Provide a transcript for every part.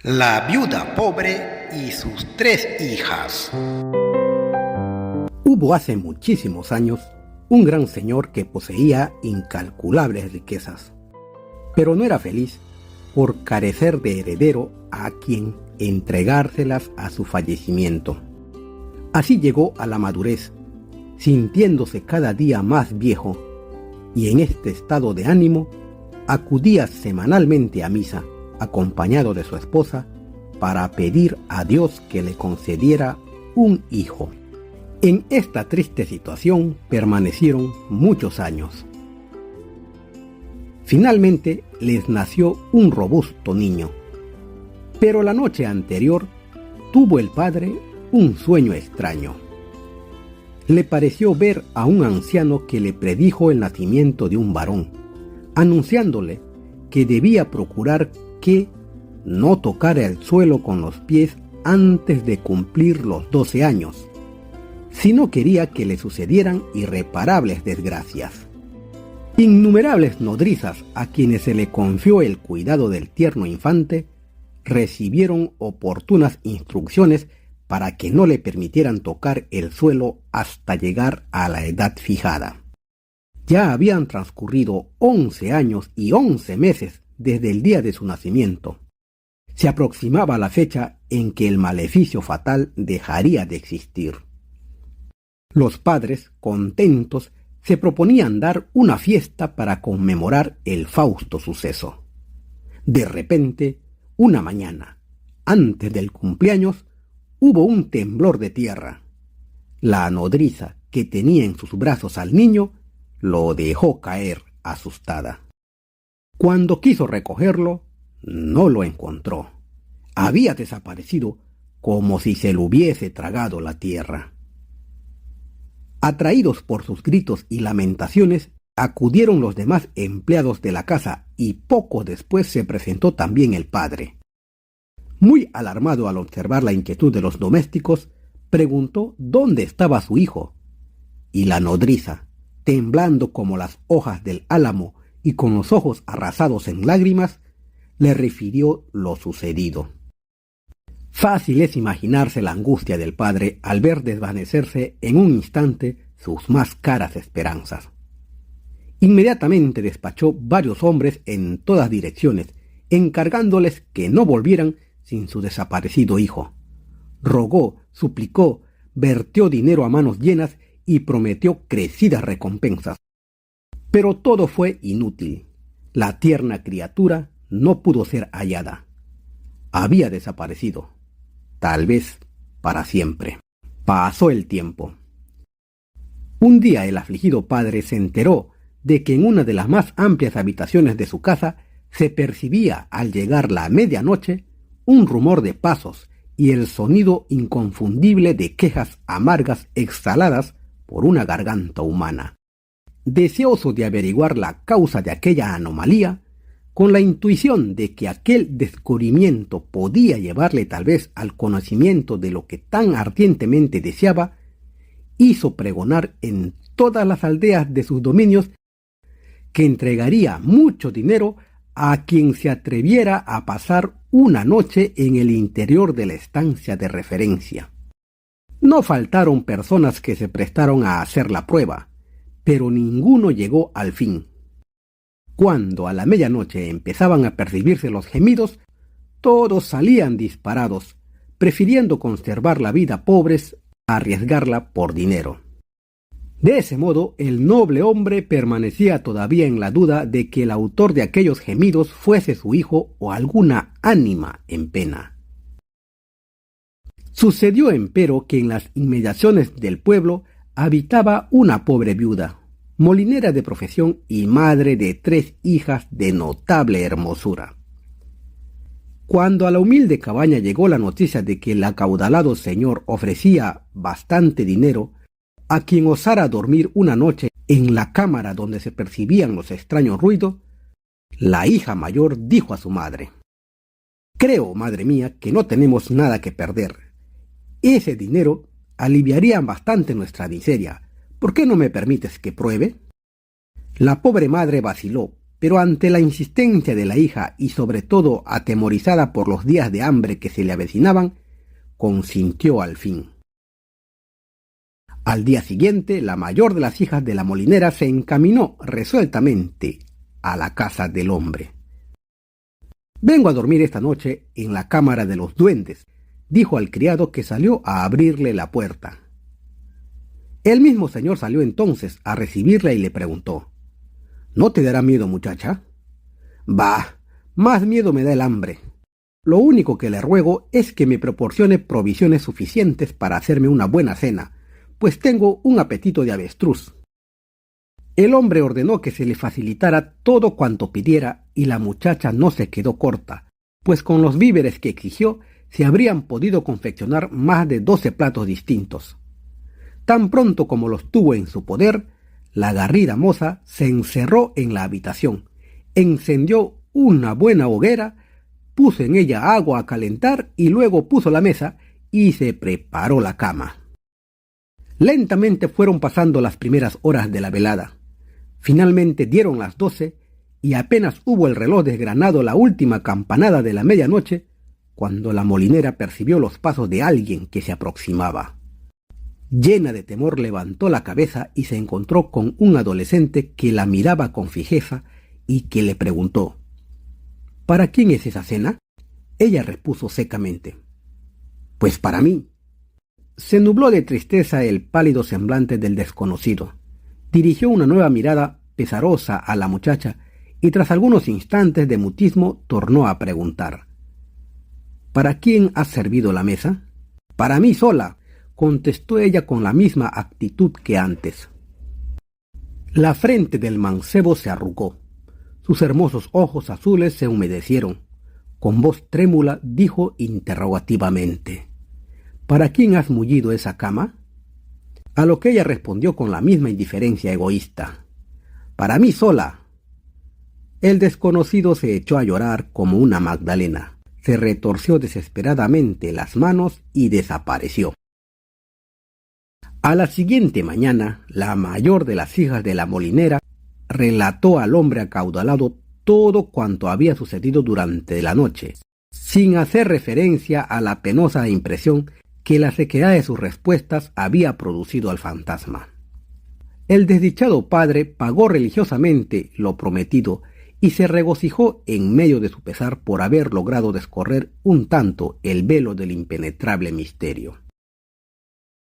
La viuda pobre y sus 3 hijas. Hubo hace muchísimos años un gran señor que poseía incalculables riquezas, pero no era feliz por carecer de heredero a quien entregárselas a su fallecimiento. Así llegó a la madurez, sintiéndose cada día más viejo, y en este estado de ánimo acudía semanalmente a misa, acompañado de su esposa, para pedir a Dios que le concediera un hijo. En esta triste situación permanecieron muchos años. Finalmente les nació un robusto niño, pero la noche anterior tuvo el padre un sueño extraño. Le pareció ver a un anciano que le predijo el nacimiento de un varón, anunciándole que debía procurar que no tocara el suelo con los pies antes de cumplir los 12 años, si no quería que le sucedieran irreparables desgracias. Innumerables nodrizas a quienes se le confió el cuidado del tierno infante recibieron oportunas instrucciones para que no le permitieran tocar el suelo hasta llegar a la edad fijada. Ya habían transcurrido 11 años y 11 meses desde el día de su nacimiento. Se aproximaba la fecha en que el maleficio fatal dejaría de existir. Los padres, contentos, se proponían dar una fiesta para conmemorar el fausto suceso. De repente, una mañana, antes del cumpleaños, hubo un temblor de tierra. La nodriza, que tenía en sus brazos al niño, lo dejó caer asustada. Cuando quiso recogerlo, no lo encontró. Había desaparecido como si se lo hubiese tragado la tierra. Atraídos por sus gritos y lamentaciones, acudieron los demás empleados de la casa y poco después se presentó también el padre. Muy alarmado al observar la inquietud de los domésticos, preguntó dónde estaba su hijo. Y la nodriza, temblando como las hojas del álamo y con los ojos arrasados en lágrimas, le refirió lo sucedido. Fácil es imaginarse la angustia del padre al ver desvanecerse en un instante sus más caras esperanzas. Inmediatamente despachó varios hombres en todas direcciones, encargándoles que no volvieran sin su desaparecido hijo. Rogó, suplicó, vertió dinero a manos llenas y prometió crecidas recompensas. Pero todo fue inútil. La tierna criatura no pudo ser hallada. Había desaparecido, tal vez para siempre. Pasó el tiempo. Un día el afligido padre se enteró de que en una de las más amplias habitaciones de su casa se percibía al llegar la medianoche un rumor de pasos y el sonido inconfundible de quejas amargas exhaladas por una garganta humana. Deseoso de averiguar la causa de aquella anomalía, con la intuición de que aquel descubrimiento podía llevarle tal vez al conocimiento de lo que tan ardientemente deseaba, hizo pregonar en todas las aldeas de sus dominios que entregaría mucho dinero a quien se atreviera a pasar una noche en el interior de la estancia de referencia. No faltaron personas que se prestaron a hacer la prueba, pero ninguno llegó al fin. Cuando a la medianoche empezaban a percibirse los gemidos, todos salían disparados, prefiriendo conservar la vida pobres a arriesgarla por dinero. De ese modo, el noble hombre permanecía todavía en la duda de que el autor de aquellos gemidos fuese su hijo o alguna ánima en pena. Sucedió empero que en las inmediaciones del pueblo habitaba una pobre viuda, molinera de profesión y madre de 3 hijas de notable hermosura. Cuando a la humilde cabaña llegó la noticia de que el acaudalado señor ofrecía bastante dinero a quien osara dormir una noche en la cámara donde se percibían los extraños ruidos, la hija mayor dijo a su madre: «Creo, madre mía, que no tenemos nada que perder. Ese dinero aliviaría bastante nuestra miseria. ¿Por qué no me permites que pruebe?» La pobre madre vaciló, pero ante la insistencia de la hija y sobre todo atemorizada por los días de hambre que se le avecinaban, consintió al fin. Al día siguiente, la mayor de las hijas de la molinera se encaminó resueltamente a la casa del hombre. «Vengo a dormir esta noche en la cámara de los duendes», dijo al criado que salió a abrirle la puerta. El mismo señor salió entonces a recibirla y le preguntó: «¿No te dará miedo, muchacha?». «Bah, más miedo me da el hambre. Lo único que le ruego es que me proporcione provisiones suficientes para hacerme una buena cena, pues tengo un apetito de avestruz». El hombre ordenó que se le facilitara todo cuanto pidiera y la muchacha no se quedó corta, pues con los víveres que exigió se habrían podido confeccionar más de 12 platos distintos. Tan pronto como los tuvo en su poder, la garrida moza se encerró en la habitación, encendió una buena hoguera, puso en ella agua a calentar y luego puso la mesa y se preparó la cama. Lentamente fueron pasando las primeras horas de la velada. Finalmente dieron las 12 y apenas hubo el reloj desgranado la última campanada de la medianoche, cuando la molinera percibió los pasos de alguien que se aproximaba. Llena de temor levantó la cabeza y se encontró con un adolescente que la miraba con fijeza y que le preguntó: «¿Para quién es esa cena?». Ella repuso secamente: «Pues para mí». Se nubló de tristeza el pálido semblante del desconocido. Dirigió una nueva mirada pesarosa a la muchacha y tras algunos instantes de mutismo tornó a preguntar: «¿Para quién has servido la mesa?». «Para mí sola», contestó ella con la misma actitud que antes. La frente del mancebo se arrugó. Sus hermosos ojos azules se humedecieron. Con voz trémula dijo interrogativamente: «¿Para quién has mullido esa cama?». A lo que ella respondió con la misma indiferencia egoísta: «Para mí sola». El desconocido se echó a llorar como una Magdalena, se retorció desesperadamente las manos y desapareció. A la siguiente mañana, la mayor de las hijas de la molinera relató al hombre acaudalado todo cuanto había sucedido durante la noche, sin hacer referencia a la penosa impresión que la sequedad de sus respuestas había producido al fantasma. El desdichado padre pagó religiosamente lo prometido y se regocijó en medio de su pesar por haber logrado descorrer un tanto el velo del impenetrable misterio.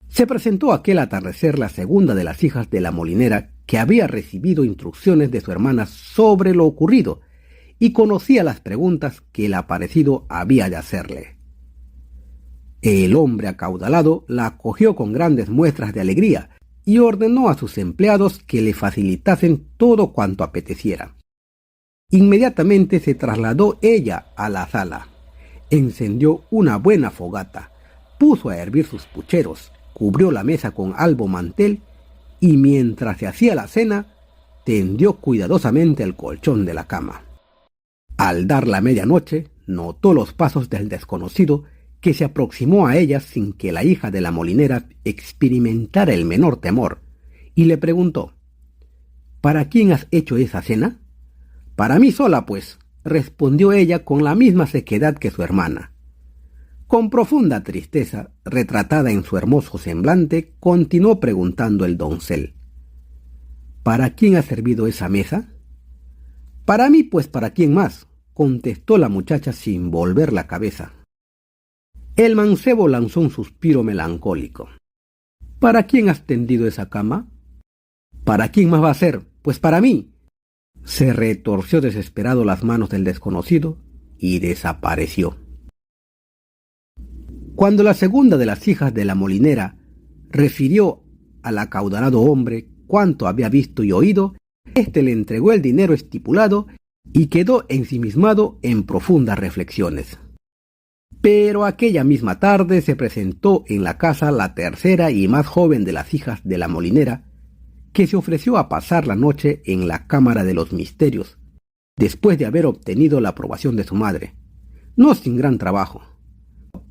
Se presentó aquel atardecer la segunda de las hijas de la molinera, que había recibido instrucciones de su hermana sobre lo ocurrido y conocía las preguntas que el aparecido había de hacerle. El hombre acaudalado la acogió con grandes muestras de alegría y ordenó a sus empleados que le facilitasen todo cuanto apeteciera. Inmediatamente se trasladó ella a la sala, encendió una buena fogata, puso a hervir sus pucheros, cubrió la mesa con albo mantel y mientras se hacía la cena, tendió cuidadosamente el colchón de la cama. Al dar la medianoche, notó los pasos del desconocido que se aproximó a ella sin que la hija de la molinera experimentara el menor temor, y le preguntó: «¿Para quién has hecho esa cena?». «Para mí sola, pues», respondió ella con la misma sequedad que su hermana. Con profunda tristeza, retratada en su hermoso semblante, continuó preguntando el doncel: «¿Para quién ha servido esa mesa?». «Para mí, pues ¿para quién más?», contestó la muchacha sin volver la cabeza. El mancebo lanzó un suspiro melancólico. «¿Para quién has tendido esa cama?». «¿Para quién más va a ser? Pues para mí». Se retorció desesperado las manos del desconocido y desapareció. Cuando la segunda de las hijas de la molinera refirió al acaudalado hombre cuanto había visto y oído, éste le entregó el dinero estipulado y quedó ensimismado en profundas reflexiones. Pero aquella misma tarde se presentó en la casa la tercera y más joven de las hijas de la molinera, que se ofreció a pasar la noche en la cámara de los misterios, después de haber obtenido la aprobación de su madre, no sin gran trabajo,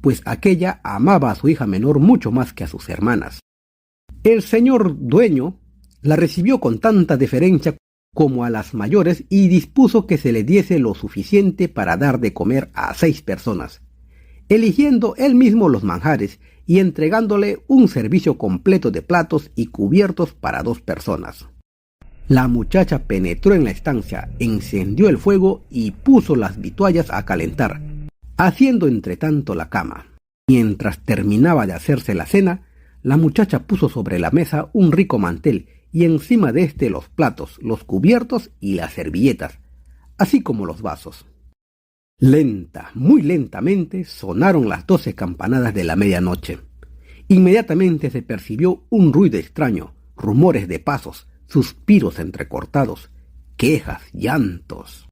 pues aquella amaba a su hija menor mucho más que a sus hermanas. El señor dueño la recibió con tanta deferencia como a las mayores y dispuso que se le diese lo suficiente para dar de comer a 6 personas, eligiendo él mismo los manjares y entregándole un servicio completo de platos y cubiertos para 2 personas. La muchacha penetró en la estancia, encendió el fuego y puso las vituallas a calentar, haciendo entretanto la cama. Mientras terminaba de hacerse la cena, la muchacha puso sobre la mesa un rico mantel y encima de éste los platos, los cubiertos y las servilletas, así como los vasos. Lenta, muy lentamente, sonaron las 12 campanadas de la medianoche. Inmediatamente se percibió un ruido extraño, rumores de pasos, suspiros entrecortados, quejas, llantos.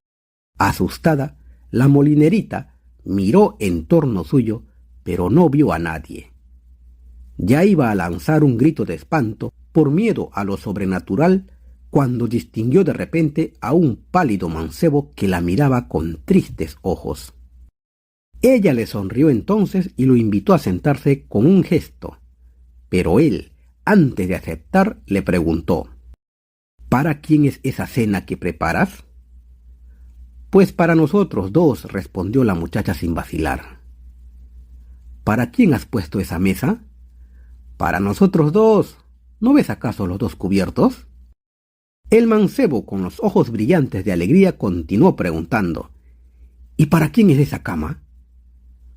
Asustada, la molinerita miró en torno suyo, pero no vio a nadie. Ya iba a lanzar un grito de espanto por miedo a lo sobrenatural, cuando distinguió de repente a un pálido mancebo que la miraba con tristes ojos. Ella le sonrió entonces y lo invitó a sentarse con un gesto, pero él, antes de aceptar, le preguntó: ¿Para quién es esa cena que preparas? Pues para nosotros 2, respondió la muchacha sin vacilar. ¿Para quién has puesto esa mesa? Para nosotros 2. ¿No ves acaso los 2 cubiertos? El mancebo, con los ojos brillantes de alegría, continuó preguntando: ¿Y para quién es esa cama?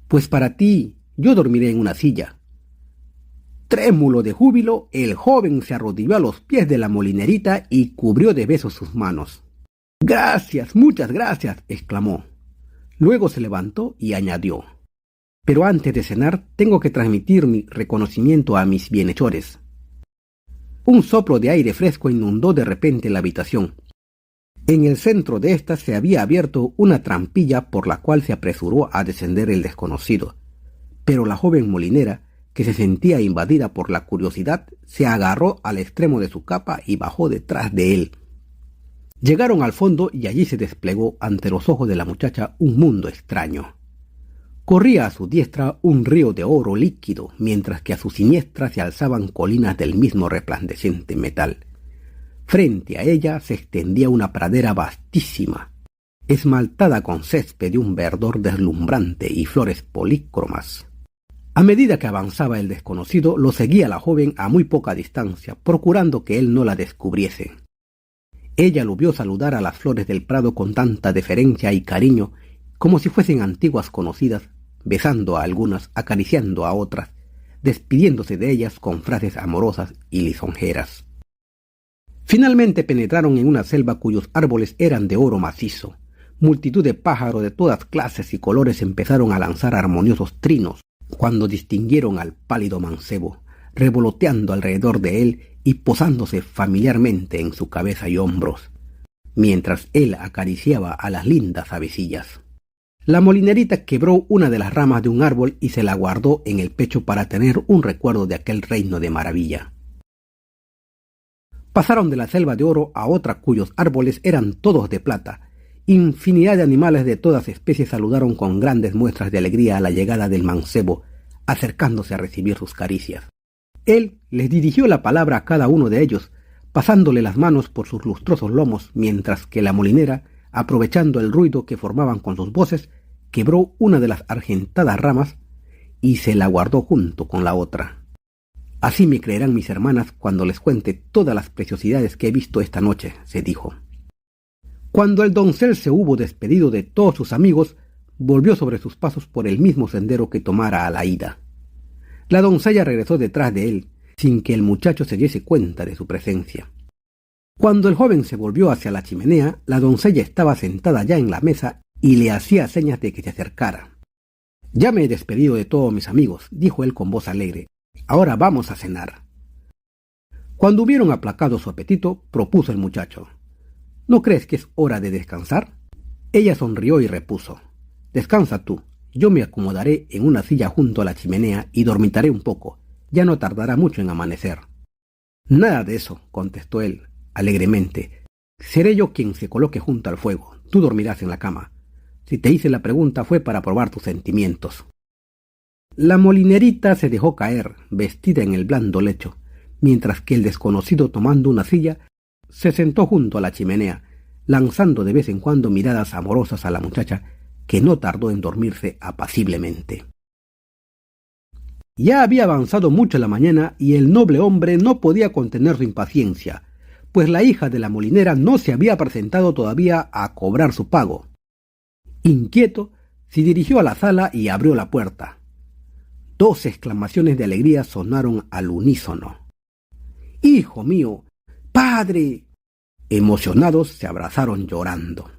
Pues para ti, yo dormiré en una silla. Trémulo de júbilo, el joven se arrodilló a los pies de la molinerita y cubrió de besos sus manos. «Gracias, muchas gracias», exclamó. Luego se levantó y añadió: «Pero antes de cenar tengo que transmitir mi reconocimiento a mis bienhechores». Un soplo de aire fresco inundó de repente la habitación. En el centro de ésta se había abierto una trampilla por la cual se apresuró a descender el desconocido. Pero la joven molinera, que se sentía invadida por la curiosidad, se agarró al extremo de su capa y bajó detrás de él. Llegaron al fondo y allí se desplegó ante los ojos de la muchacha un mundo extraño. Corría a su diestra un río de oro líquido, mientras que a su siniestra se alzaban colinas del mismo resplandeciente metal. Frente a ella se extendía una pradera vastísima, esmaltada con césped de un verdor deslumbrante y flores polícromas. A medida que avanzaba el desconocido, lo seguía la joven a muy poca distancia, procurando que él no la descubriese. Ella lo vio saludar a las flores del prado con tanta deferencia y cariño, como si fuesen antiguas conocidas, besando a algunas, acariciando a otras, despidiéndose de ellas con frases amorosas y lisonjeras. Finalmente penetraron en una selva cuyos árboles eran de oro macizo. Multitud de pájaros de todas clases y colores empezaron a lanzar armoniosos trinos cuando distinguieron al pálido mancebo, revoloteando alrededor de él y posándose familiarmente en su cabeza y hombros, mientras él acariciaba a las lindas avecillas. La molinerita quebró una de las ramas de un árbol y se la guardó en el pecho para tener un recuerdo de aquel reino de maravilla. Pasaron de la selva de oro a otra cuyos árboles eran todos de plata. Infinidad de animales de todas especies saludaron con grandes muestras de alegría a la llegada del mancebo, acercándose a recibir sus caricias. Él les dirigió la palabra a cada uno de ellos, pasándole las manos por sus lustrosos lomos, mientras que la molinera, aprovechando el ruido que formaban con sus voces, quebró una de las argentadas ramas y se la guardó junto con la otra. «Así me creerán mis hermanas cuando les cuente todas las preciosidades que he visto esta noche», se dijo. Cuando el doncel se hubo despedido de todos sus amigos, volvió sobre sus pasos por el mismo sendero que tomara a la ida. La doncella regresó detrás de él, sin que el muchacho se diese cuenta de su presencia. Cuando el joven se volvió hacia la chimenea, la doncella estaba sentada ya en la mesa y le hacía señas de que se acercara. «Ya me he despedido de todos mis amigos», dijo él con voz alegre. «Ahora vamos a cenar». Cuando hubieron aplacado su apetito, propuso el muchacho: «¿No crees que es hora de descansar?» Ella sonrió y repuso: «Descansa tú, yo me acomodaré en una silla junto a la chimenea y dormitaré un poco, ya no tardará mucho en amanecer». «Nada de eso», contestó él, alegremente. «Seré yo quien se coloque junto al fuego, tú dormirás en la cama. Si te hice la pregunta fue para probar tus sentimientos». La molinerita se dejó caer, vestida en el blando lecho, mientras que el desconocido, tomando una silla, se sentó junto a la chimenea, lanzando de vez en cuando miradas amorosas a la muchacha, que no tardó en dormirse apaciblemente. Ya había avanzado mucho la mañana y el noble hombre no podía contener su impaciencia, pues la hija de la molinera no se había presentado todavía a cobrar su pago. Inquieto, se dirigió a la sala y abrió la puerta. 2 exclamaciones de alegría sonaron al unísono. ¡Hijo mío! ¡Padre! Emocionados se abrazaron llorando.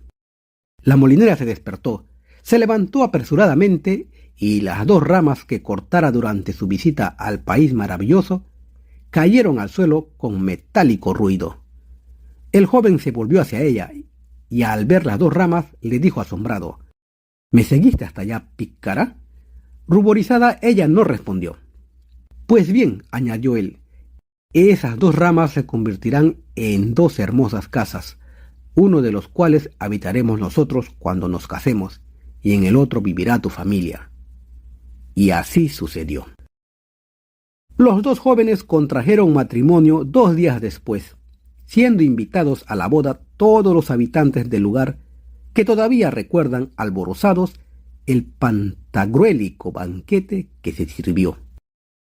La molinera se despertó, se levantó apresuradamente y las 2 ramas que cortara durante su visita al país maravilloso cayeron al suelo con metálico ruido. El joven se volvió hacia ella y al ver las 2 ramas le dijo asombrado: ¿Me seguiste hasta allá, pícara? Ruborizada, ella no respondió. Pues bien, añadió él, esas 2 ramas se convertirán en 2 hermosas casas, uno de los cuales habitaremos nosotros cuando nos casemos, y en el otro vivirá tu familia. Y así sucedió. Los 2 jóvenes contrajeron matrimonio 2 días después, siendo invitados a la boda todos los habitantes del lugar, que todavía recuerdan alborozados el pantagruélico banquete que se sirvió.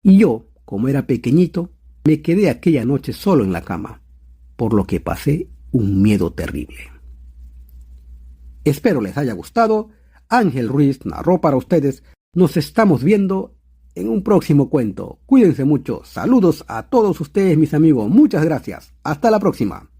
Y yo, como era pequeñito, me quedé aquella noche solo en la cama, por lo que pasé un miedo terrible. Espero les haya gustado. Ángel Ruiz narró para ustedes. Nos estamos viendo en un próximo cuento. Cuídense mucho. Saludos a todos ustedes, mis amigos. Muchas gracias. Hasta la próxima.